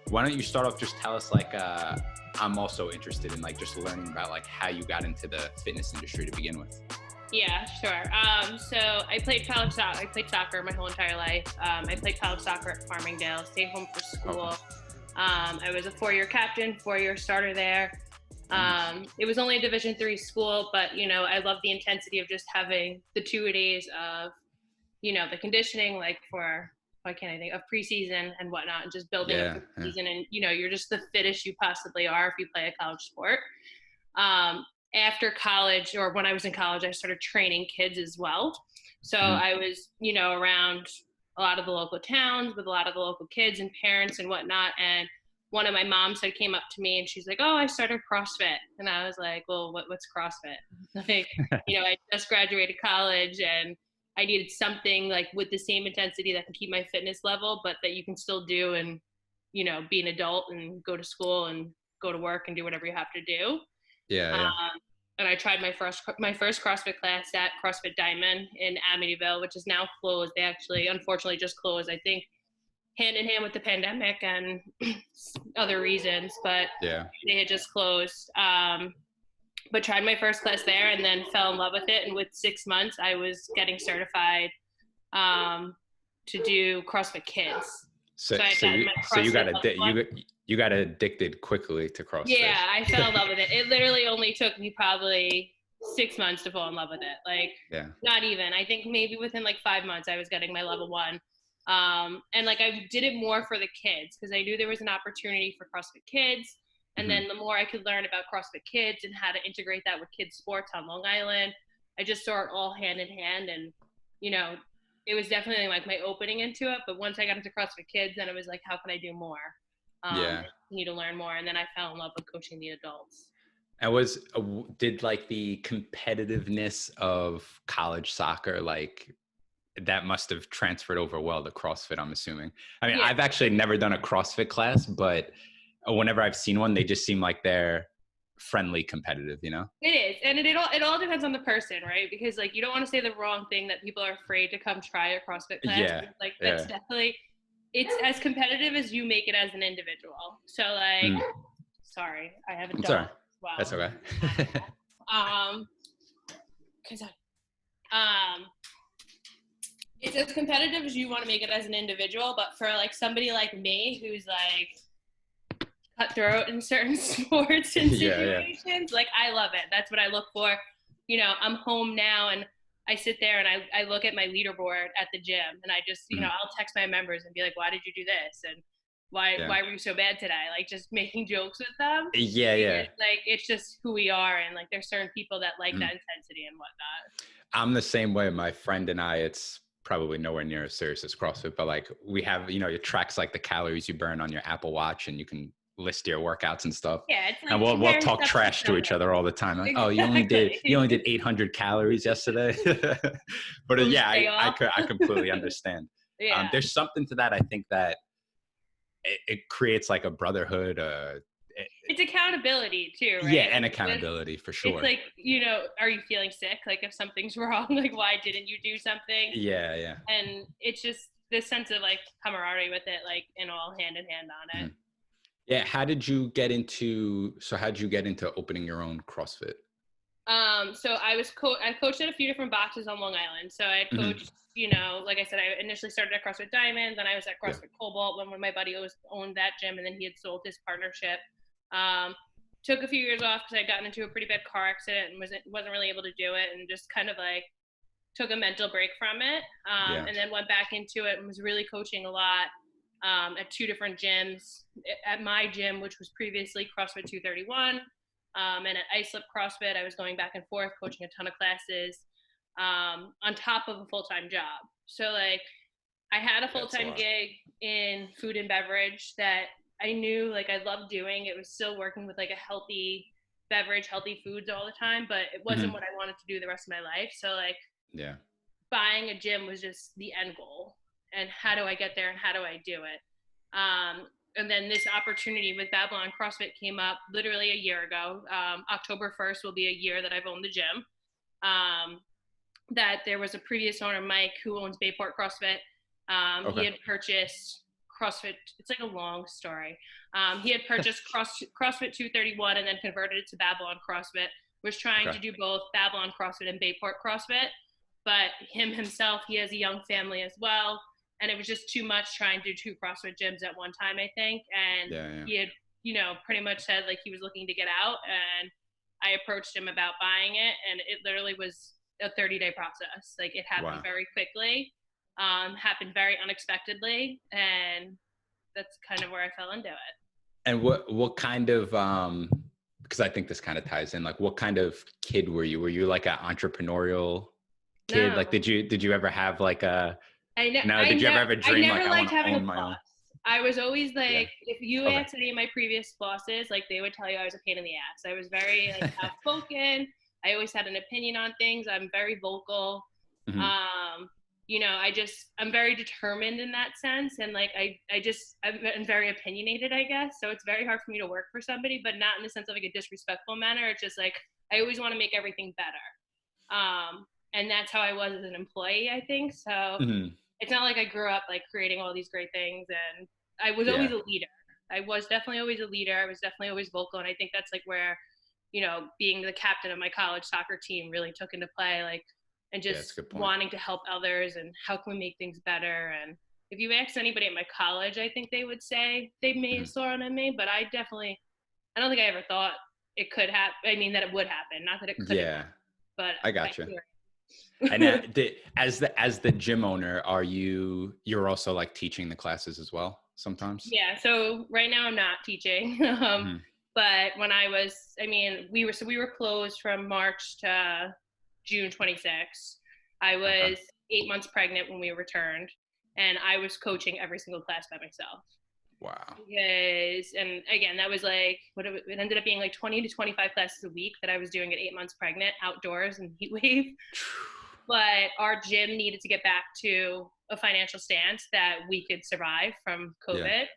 Why don't you start off, just tell us, like, I'm also interested in, like, just learning about, like, how you got into the fitness industry to begin with. Yeah, sure. So I played college soccer. I played soccer my whole entire life. I played college soccer at Farmingdale, stayed home for school. Okay. I was a 4-year captain, 4-year starter there. Nice. It was only a Division III school, but, I love the intensity of just having the 2 days of, the conditioning, like for, why can't I think of preseason and whatnot, and just building up Yeah, the yeah. season. And, you're just the fittest you possibly are if you play a college sport. After college, or when I was in college, I started training kids as well. So Mhm. I was, around a lot of the local towns with a lot of the local kids and parents and whatnot. And one of my moms had came up to me and she's like, "Oh, I started CrossFit." And I was like, "Well, what's CrossFit?" Like, I just graduated college and I needed something like with the same intensity that can keep my fitness level, but that you can still do and, be an adult and go to school and go to work and do whatever you have to do. Yeah, yeah. And I tried my first CrossFit class at CrossFit Diamond in Amityville, which is now closed. They actually, unfortunately, just closed, I think, hand in hand with the pandemic and other reasons, but Yeah. they had just closed. But tried my first class there and then fell in love with it. And with 6 months, I was getting certified to do CrossFit Kids. So, So I had so gotten you, my so you CrossFit got level one. you got addicted quickly to CrossFit. Yeah, I fell in love with it. It literally only took me probably 6 months to fall in love with it. Like, Yeah. not even. I think maybe within like 5 months, I was getting my level one. And like I did it more for the kids because I knew there was an opportunity for CrossFit Kids. And Mhm. then the more I could learn about CrossFit Kids and how to integrate that with kids sports on Long Island, I just saw it all hand in hand. And, it was definitely like my opening into it. But once I got into CrossFit Kids, then it was like, how can I do more? Yeah. Continue to learn more. And then I fell in love with coaching the adults. And did, like, the competitiveness of college soccer, like, that must have transferred over well to CrossFit, I'm assuming. I mean, Yeah, I've actually never done a CrossFit class, but whenever I've seen one, they just seem like they're friendly competitive, you know? it is. And it all depends on the person, right? Because like you don't want to say the wrong thing that people are afraid to come try a CrossFit class. Yeah. Like that's Yeah. definitely, it's as competitive as you make it as an individual. So like, Mm. sorry, I have a I'm dog sorry. as well. That's okay. Um, cause it's as competitive as you want to make it as an individual, but for like somebody like me who's like cutthroat in certain sports and Yeah, yeah. situations, like I love it. That's what I look for. I'm home now and I sit there and I look at my leaderboard at the gym and I just, Mhm. I'll text my members and be like, why did you do this? And why Yeah. why were you so bad today? Like just making jokes with them. Yeah, yeah. Because like it's just who we are and like there's certain people that like Mhm. that intensity and whatnot. I'm the same way. My friend and I, it's probably nowhere near as serious as CrossFit, but like we have, it tracks like the calories you burn on your Apple Watch and you can list your workouts and stuff. Yeah, it's And like we'll comparing talk stuff to trash each to each other. other all the time. Like, oh, Exactly. you only did 800 calories yesterday. But First yeah, day off. I completely understand. Yeah. There's something to that. I think that it creates like a brotherhood, It's accountability too, yeah, right? and Like accountability for it's sure. like, are you feeling sick? Like if something's wrong, like why didn't you do something? Yeah, yeah. And it's just this sense of like camaraderie with it, like and all hand in hand on it. Mhm. Yeah. How did you get into opening your own CrossFit? So I coached at a few different boxes on Long Island. So I had Mhm. coached, like I said, I initially started at CrossFit Diamond, then I was at Yeah. CrossFit Cobalt when one of my buddies owned that gym, and then he had sold his partnership. Um, Took a few years off because I'd gotten into a pretty bad car accident and wasn't really able to do it, and just kind of like took a mental break from it, Yeah. and then went back into it and was really coaching a lot at two different gyms. At my gym, which was previously CrossFit 231, and at Islip CrossFit, I was going back and forth coaching a ton of classes on top of a full-time job. So like I had a That's a full-time lot. gig in food and beverage that I knew like I loved doing. It was still working with like a healthy beverage, healthy foods all the time, but it wasn't Mhm. what I wanted to do the rest of my life. So like Yeah. buying a gym was just the end goal. And how do I get there and how do I do it? And then this opportunity with Babylon CrossFit came up literally a year ago. October 1st will be a year that I've owned the gym. That there was a previous owner, Mike, who owns Bayport CrossFit. He Okay. had purchased CrossFit. It's like a long story. He had purchased CrossFit 231 and then converted it to Babylon CrossFit. Was trying to do both Babylon CrossFit and Bayport CrossFit, but himself, he has a young family as well, and it was just too much trying to do 2 CrossFit gyms at one time, I think. And he had, pretty much said like he was looking to get out, and I approached him about buying it, and it literally was a 30-day process. Like it happened very quickly, happened very unexpectedly, and that's kind of where I fell into it. And what kind of because I think this kind of ties in, like what kind of kid were you? Were you like an entrepreneurial kid? No. Like did you ever have like a did you ever have a dream? I never like liked I want to having own a my boss. own? I was always like, if you asked any of my previous bosses, like they would tell you I was a pain in the ass. I was very like outspoken. I always had an opinion on things. I'm very vocal. Mm-hmm. I'm very determined in that sense. And like, I'm very opinionated, I guess. So it's very hard for me to work for somebody, but not in the sense of like a disrespectful manner. It's just like, I always want to make everything better. And that's how I was as an employee, I think. So it's not like I grew up like creating all these great things, and I was always a leader. I was definitely always a leader. I was definitely always vocal. And I think that's like where, being the captain of my college soccer team really took into play, like, and just wanting to help others and how can we make things better. And if you ask anybody at my college, I think they would say they may have saw it in me, but I don't think I ever thought it could happen. I mean, that it would happen. Not that it could happen, but I got you. And as the gym owner, you're also like teaching the classes as well sometimes? Yeah. So right now I'm not teaching. But when we were closed from March to June 26th. I was 8 months pregnant when we returned, and I was coaching every single class by myself. Wow. Yes. And again, that was like, it ended up being like 20 to 25 classes a week that I was doing at 8 months pregnant, outdoors in heat wave. But our gym needed to get back to a financial stance that we could survive from COVID.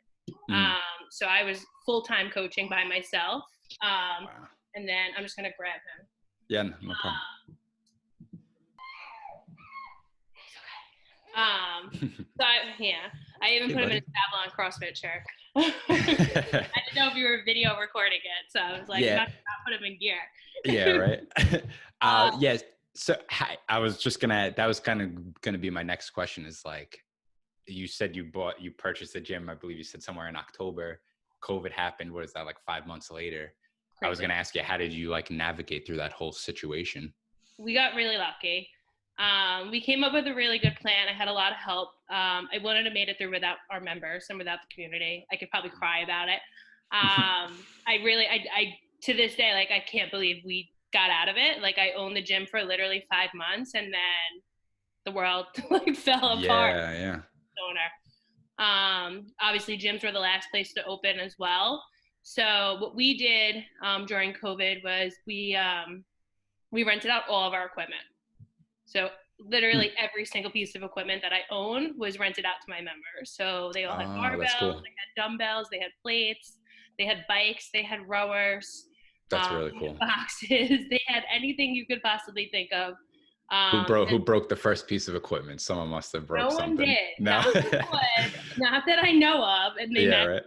So I was full-time coaching by myself. And then I'm just going to grab him. Yeah, no problem. I even put him in his Babylon CrossFit chair. I didn't know if you were video recording it, so I was like, not put him in gear. Yes. So I was just that was kind of gonna be my next question, is like, you said you purchased the gym, I believe you said somewhere in October. COVID happened. What is that, like 5 months later? Crazy. I was gonna ask you, how did you like navigate through that whole situation? We got really lucky. We came up with a really good plan. I had a lot of help. I wouldn't have made it through without our members and without the community. I could probably cry about it. I to this day, like, I can't believe we got out of it. Like, I owned the gym for literally 5 months, and then the world like fell apart. Obviously gyms were the last place to open as well. So what we did during COVID was we rented out all of our equipment. So literally every single piece of equipment that I own was rented out to my members. So they all had barbells, they had dumbbells, they had plates, they had bikes, they had rowers. That's really cool. Boxes. They had anything you could possibly think of. Who broke the first piece of equipment? Someone must have broke something. No one did. No? Not that I know of. And they behind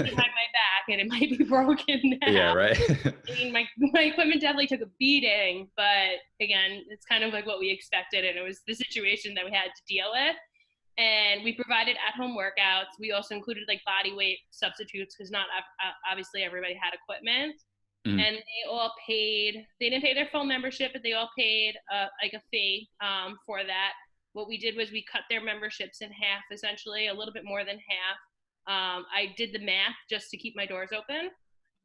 my back, and it might be broken now. Yeah, right. I mean, my equipment definitely took a beating, but again, it's kind of like what we expected, and it was the situation that we had to deal with. And we provided at-home workouts. We also included like body weight substitutes, because not obviously everybody had equipment. Mm-hmm. And they didn't pay their full membership, but they all paid like a fee for that. What we did was we cut their memberships in half, essentially, a little bit more than half. I did the math just to keep my doors open.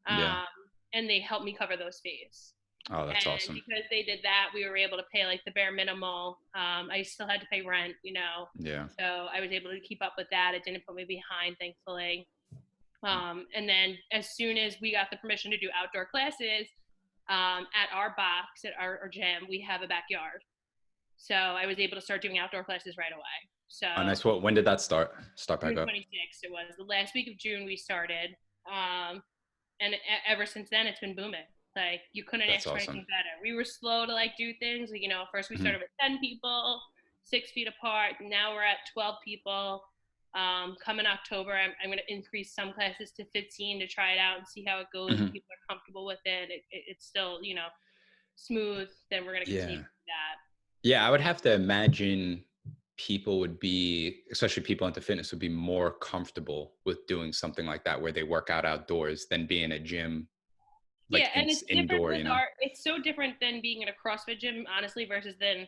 And they helped me cover those fees. Oh, that's awesome. Because they did that, we were able to pay like the bare minimal. I still had to pay rent, Yeah. So I was able to keep up with that. It didn't put me behind, thankfully. And then as soon as we got the permission to do outdoor classes, at our box, at our gym, we have a backyard. So I was able to start doing outdoor classes right away. So nice. When did that start back June up? 26th, it was. The last week of June we started. And ever since then, it's been booming. Like, you couldn't ask for anything better. We were slow to like do things. Like, first we started with 10 people, 6 feet apart. Now we're at 12 people. Come in October, I'm going to increase some classes to 15 to try it out and see how it goes. Mhm. People are comfortable with it. It's still, smooth. Then we're going to continue Yeah. that. Yeah, I would have to imagine people would be, especially people into fitness, would be more comfortable with doing something like that where they work out outdoors than being in a gym, Yeah, like and it's different indoor, with it's so different than being in a CrossFit gym, honestly, versus than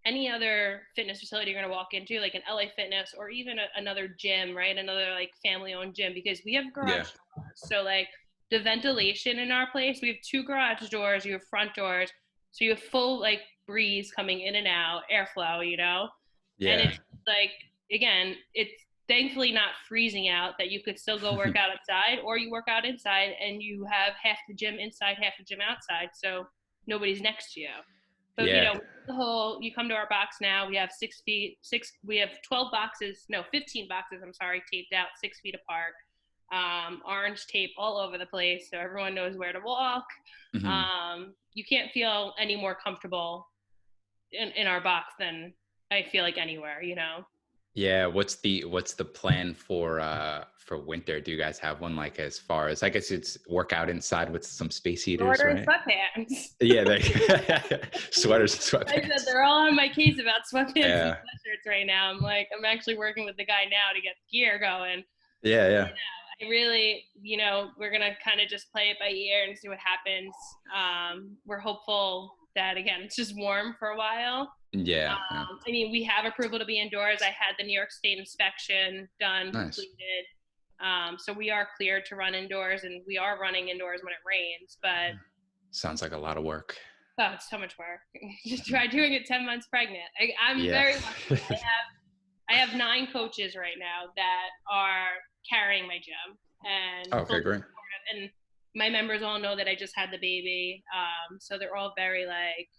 any other fitness facility you're going to walk into, like an LA Fitness or even another gym, right? Another like family owned gym, because we have garage Yeah. doors. So like the ventilation in our place, we have 2 garage doors, you have front doors. So you have full like breeze coming in and out, airflow, and Yeah. it's like, again, it's thankfully not freezing out, that you could still go work out outside, or you work out inside and you have half the gym inside, half the gym outside. So nobody's next to you. But Yeah. you come to our box now, we have 6 feet, we have 12 boxes, no, 15 boxes, I'm sorry, taped out 6 feet apart. Orange tape all over the place, so everyone knows where to walk. Mhm. You can't feel any more comfortable in our box than I feel like anywhere. Yeah. What's the plan for winter? Do you guys have one, like, as far as, I guess it's work out inside with some space heaters, Order right? sweatpants. Yeah, sweaters and I said sweatpants. they're all on my case about sweatpants and Yeah. sweatshirts right now. I'm actually working with the guy now to get gear going. Yeah, yeah. I really, we're going to kind of just play it by ear and see what happens. We're hopeful that, again, it's just warm for a while. Yeah, yeah. I mean, we have approval to be indoors. I had the New York State inspection done, Nice. completed. So we are cleared to run indoors, and we are running indoors when it rains. But Sounds like a lot of work. oh, it's so much work. Just try doing it 10 months pregnant. I'm Yeah. very lucky. I have 9 coaches right now that are carrying my gym and Okay, fully great. supportive. And my members all know that I just had the baby. So they're all very like,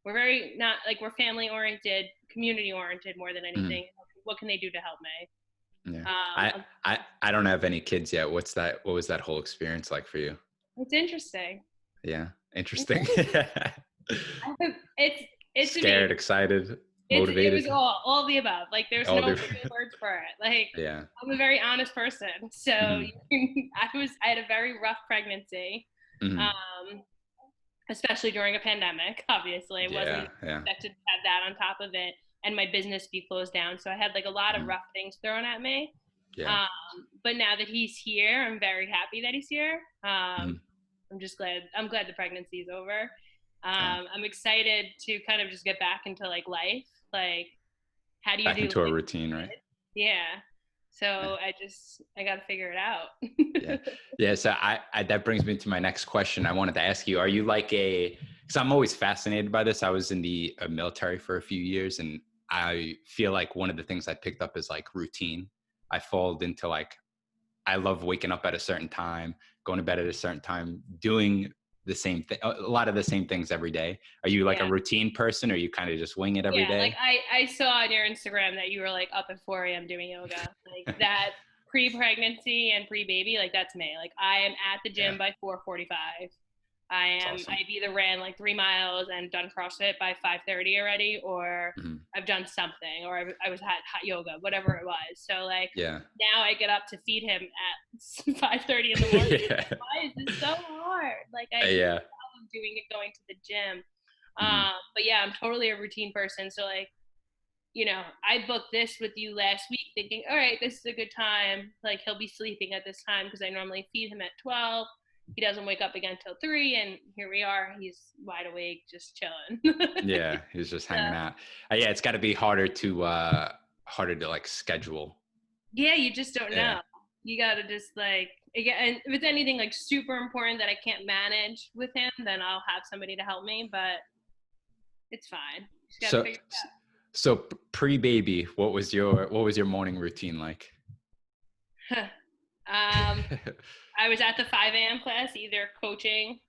we're very not like, we're family oriented, community oriented more than Mhm. anything. What can they do to help me? Yeah. I don't have any kids yet. What was that whole experience like for you? It's interesting. Yeah. Interesting. It's it's Scared, amazing. excited, It was motivated. all the above. Like there's All no the good words for it. Like Yeah. I'm a very honest person, so Mhm. I had a very rough pregnancy, Mhm. um, especially during a pandemic. Obviously, I wasn't Yeah, yeah. expected to have that on top of it, and my business be closed down. So I had like a lot of Mhm. rough things thrown at me. Yeah. But now that he's here, I'm very happy that he's here. Mhm. I'm just glad. I'm glad the pregnancy is over. Yeah. I'm excited to kind of just get back into like life. Like, how do you Back do into a life? routine, right? Yeah. Yeah. So I got to figure it out. Yeah. Yeah. So that brings me to my next question. I wanted to ask you, are you like because I'm always fascinated by this. I was in the military for a few years, and I feel like one of the things I picked up is like routine. I fall into like, I love waking up at a certain time, going to bed at a certain time, doing the same thing, a lot of the same things every day. Are you like a Yeah. routine person, or you kind of just wing it every Yeah. Like day? I saw on your Instagram that you were like up at 4 a.m. doing yoga. Like that pre-pregnancy and pre-baby, like that's me. Like I am at the Yeah. gym by 4:45. It's awesome. I've either ran like 3 miles and done CrossFit by 5:30 already, or Mhm. I've done something, or I was at hot yoga, whatever it was. So like Yeah. now I get up to feed him at 5:30 in the morning. Yeah. Why is this so hard? Like I have no Yeah. problem doing it, going to the gym. Mhm. But yeah, I'm totally a routine person. So like, I booked this with you last week thinking, all right, this is a good time. Like he'll be sleeping at this time because I normally feed him at 12. He doesn't wake up again till 3, and here we are. He's wide awake, just chilling. Yeah, he's just So, hanging out. Yeah, it's got to be harder to like schedule. yeah, you just don't Yeah, know. You gotta just like, again, and if it's anything like super important that I can't manage with him, then I'll have somebody to help me. But it's fine. Just gotta so figure so pre-baby, what was your morning routine like? it out. I was at the 5 a.m. class, either coaching,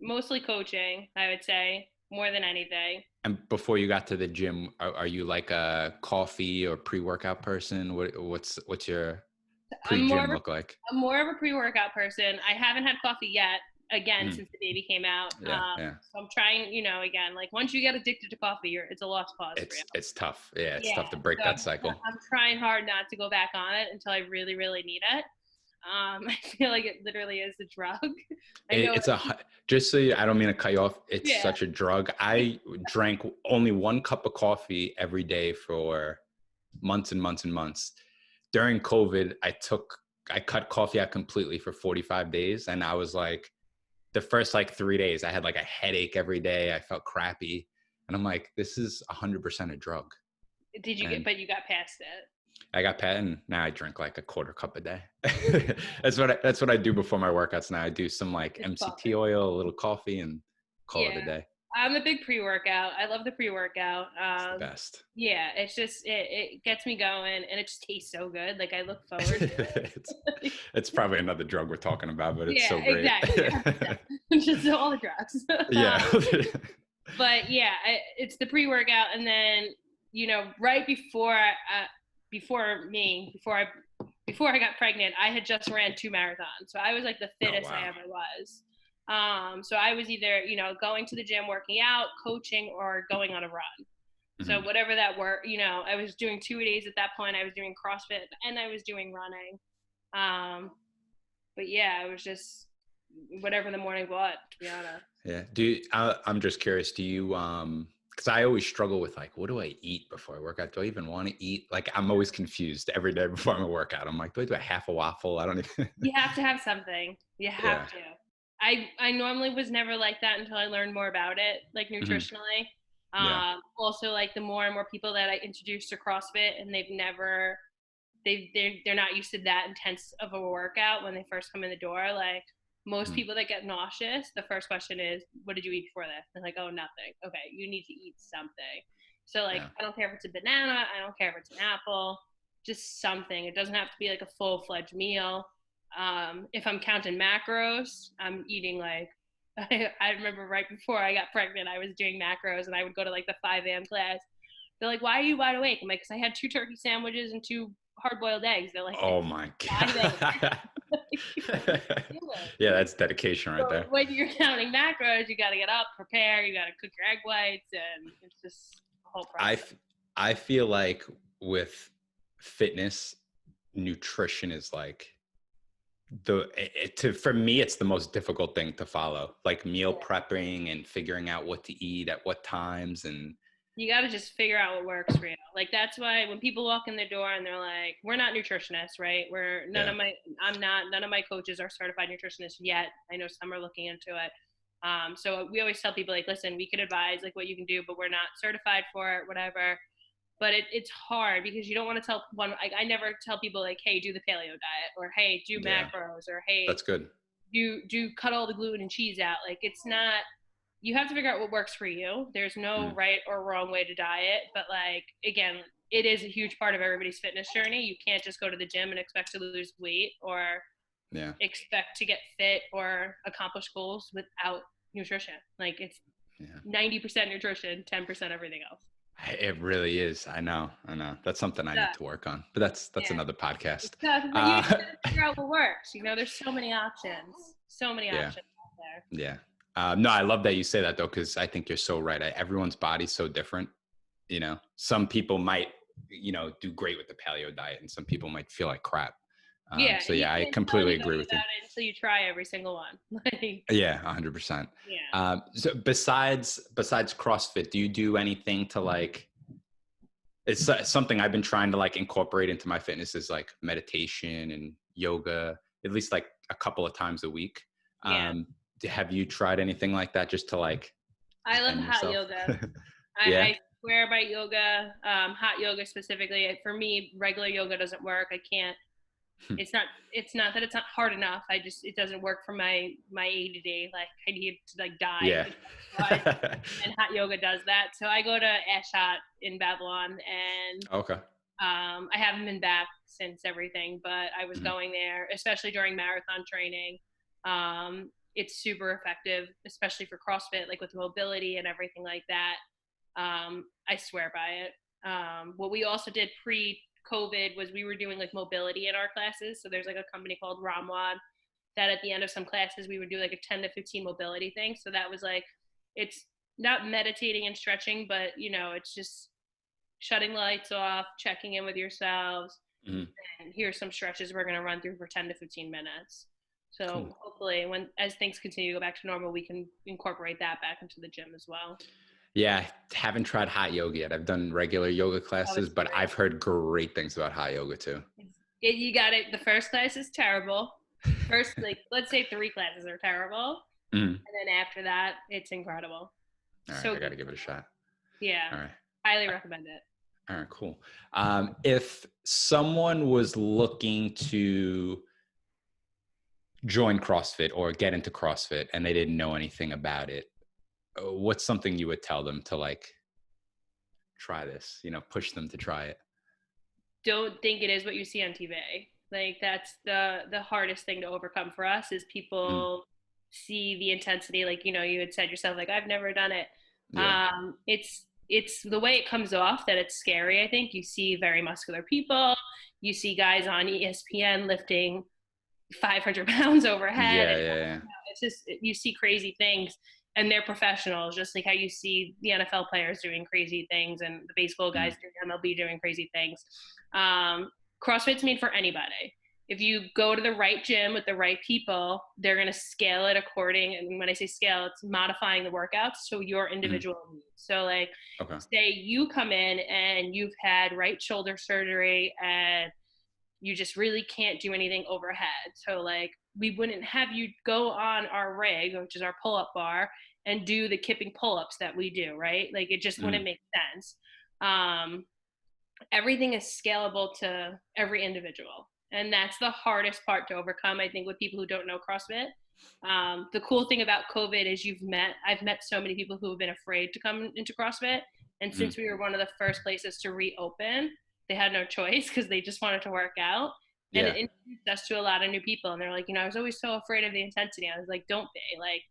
mostly coaching, I would say, more than anything. And before you got to the gym, are you like a coffee or pre-workout person? What's your I'm more of pre-gym a look like? I'm more of a pre-workout person. I haven't had coffee yet. again since the baby came out. Yeah. So I'm trying, again, like once you get addicted to coffee, it's a lost cause for you. It's tough. Yeah, it's Yeah. tough to break So that cycle. I'm trying hard not to go back on it until I really, really need it. I feel like it literally is a drug. I know just so I don't mean to cut you off. It's Yeah. such a drug. I drank only 1 cup of coffee every day for months and months and months. During COVID, I cut coffee out completely for 45 days. And I was like, the first like 3 days, I had like a headache every day. I felt crappy. And I'm like, this is 100% a drug. But you got past it. I got past, and now I drink like a quarter cup a day. That's what I do before my workouts now. I do some like MCT oil, a little coffee, and call it a day. I'm a big pre-workout. I love the pre-workout. It's the best. Yeah, it's just it gets me going, and it just tastes so good. Like I look forward to it. It's probably another drug we're talking about, but it's so great. Exactly. Just all the drugs. Yeah. But yeah, it's the pre-workout, and then right before I got pregnant, I had just ran 2 marathons, so I was like the fittest I ever was. So I was either, going to the gym, working out, coaching, or going on a run. Mm-hmm. So whatever that were, I was doing 2 days at that point. I was doing CrossFit and I was doing running. But yeah, it was just whatever the morning brought, to be honest. Yeah. I'm just curious, do you, because I always struggle with like, what do I eat before I work out? Do I even want to eat? Like, I'm always confused every day before I'm a workout. I'm like, do I do a half a waffle? I don't even. You have to have something. You have to. I normally was never like that until I learned more about it, like nutritionally. Mm-hmm. Also, like the more and more people that I introduced to CrossFit, and they're not used to that intense of a workout when they first come in the door. Like most people that get nauseous, the first question is, "What did you eat before this?" They're like, "Oh, nothing." Okay, you need to eat something. So like, I don't care if it's a banana, I don't care if it's an apple, just something. It doesn't have to be like a full-fledged meal. If I'm counting macros, I'm eating like, I remember right before I got pregnant, I was doing macros, and I would go to like the 5 a.m. class. They're like, "Why are you wide awake?" I'm like, "Because I had 2 turkey sandwiches and 2 hard-boiled eggs." They're like, "Oh my God." Yeah, that's dedication right there. When you're counting macros, you got to get up, prepare, you got to cook your egg whites, and it's just a whole process. I feel like with fitness, nutrition is like for me, it's the most difficult thing to follow, like meal prepping and figuring out what to eat at what times. And you got to just figure out what works for you. Like, that's why when people walk in the door and they're like, we're not nutritionists, right? None of my coaches are certified nutritionists yet. I know some are looking into it. So we always tell people like, listen, we can advise like what you can do, but we're not certified for it, whatever. But it's hard because you don't want to tell I never tell people like, hey, do the paleo diet, or hey, do macros, or hey, that's good. Do cut all the gluten and cheese out. Like, it's not, you have to figure out what works for you. There's no right or wrong way to diet. But like, again, it is a huge part of everybody's fitness journey. You can't just go to the gym and expect to lose weight or expect to get fit or accomplish goals without nutrition. Like, it's 90% nutrition, 10% everything else. It really is. I know. That's something I need to work on, but that's another podcast. But you have to figure out what works. There's so many options out there. Yeah. No, I love that you say that though, because I think you're so right. Everyone's body's so different. Some people might, do great with the paleo diet, and some people might feel like crap. So yeah, I completely agree with you. Until you try every single one. Yeah, 100%. Yeah. So besides CrossFit, do you do anything to like? It's something I've been trying to like incorporate into my fitness is like meditation and yoga, at least like a couple of times a week. Have you tried anything like that just to like? I love hot yoga. I swear by yoga, hot yoga specifically. For me, regular yoga doesn't work. I can't. It's not that it's not hard enough. It doesn't work for my ADD. Like, I need to like die. Yeah. And hot yoga does that. So I go to Ashot in Babylon, and I haven't been back since everything, but I was going there, especially during marathon training. It's super effective, especially for CrossFit, like with mobility and everything like that. I swear by it. What we also did pre-COVID was we were doing like mobility in our classes. So there's like a company called Ramwad. that at the end of some classes we would do like a 10 to 15 mobility thing. So that was like, it's not meditating and stretching, but it's just shutting lights off, checking in with yourselves, Mm-hmm. and here's some stretches we're going to run through for 10 to 15 minutes. So Cool. hopefully as things continue to go back to normal, we can incorporate that back into the gym as well. Yeah, haven't tried hot yoga yet. I've done regular yoga Oh, classes, it's but great. I've heard great things about hot yoga too. You got it. The first class is terrible. First, like, let's say 3 classes are terrible. Mm. And then after that, it's incredible. All right, So I got to give it a shot. Yeah. All right. Highly recommend it. All right, cool. If someone was looking to join CrossFit or get into CrossFit and they didn't know anything about it, what's something you would tell them to like try this, push them to try it? Don't think it is what you see on TV. Like, that's the hardest thing to overcome for us is people see the intensity. Like, you had said yourself, like, I've never done it. Yeah. It's the way it comes off that it's scary. I think you see very muscular people. You see guys on ESPN lifting 500 pounds overhead. Yeah. It's just, you see crazy things, and they're professionals, just like how you see the NFL players doing crazy things and the baseball guys doing MLB doing crazy things. CrossFit's made for anybody. If you go to the right gym with the right people, they're going to scale it according. And when I say scale, it's modifying the workouts to your individual needs. So like, say you come in and you've had right shoulder surgery and you just really can't do anything overhead. So like, we wouldn't have you go on our rig, which is our pull-up bar, and do the kipping pull-ups that we do, right? Like, it just wouldn't make sense. Everything is scalable to every individual. And that's the hardest part to overcome, I think, with people who don't know CrossFit. The cool thing about COVID is I've met so many people who have been afraid to come into CrossFit. And since we were one of the first places to reopen, they had no choice because they just wanted to work out. And it introduced us to a lot of new people. And they're like, I was always so afraid of the intensity. I was like, don't be. Like,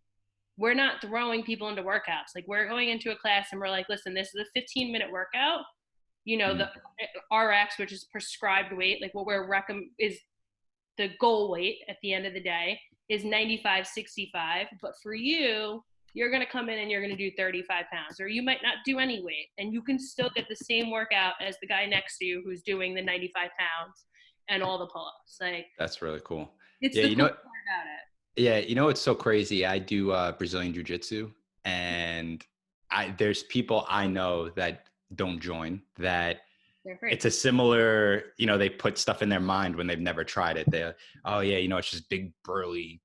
we're not throwing people into workouts. Like, we're going into a class and we're like, listen, this is a 15-minute workout. The RX, which is prescribed weight, like what we're is the goal weight at the end of the day is 95-65. But for you, you're going to come in and you're going to do 35 pounds, or you might not do any weight, and you can still get the same workout as the guy next to you who's doing the 95 pounds and all the pull-ups. Like, that's really cool. It's the cool part about it. Yeah, it's so crazy. I do Brazilian Jiu-Jitsu, and there's people I know that don't join, that it's a similar, they put stuff in their mind when they've never tried it. It's just big, burly,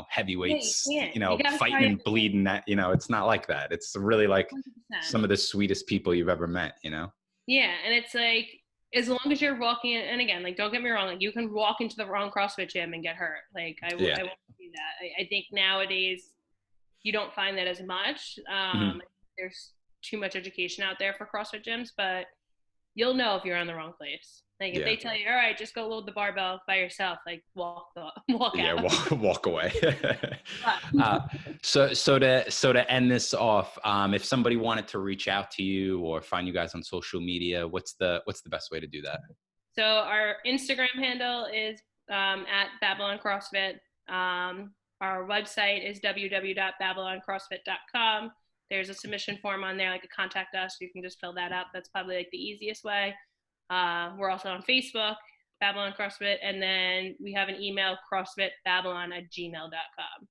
heavyweights, fighting and bleeding. That, it's not like that. It's really like 100%. Some of the sweetest people you've ever met, Yeah, and it's like, as long as you're walking, and again, like, don't get me wrong, like, you can walk into the wrong CrossFit gym and get hurt. Like, I won't do that. I think nowadays you don't find that as much. There's too much education out there for CrossFit gyms, but you'll know if you're in the wrong place. Like, if they tell you, all right, just go load the barbell by yourself, like, walk out. Walk away. So to end this off, if somebody wanted to reach out to you or find you guys on social media, what's the best way to do that? So our Instagram handle is at Babylon CrossFit. Our website is www.babyloncrossfit.com. There's a submission form on there, like a contact us. You can just fill that out. That's probably like the easiest way. We're also on Facebook, Babylon CrossFit, and then we have an email, crossfitbabylon@gmail.com.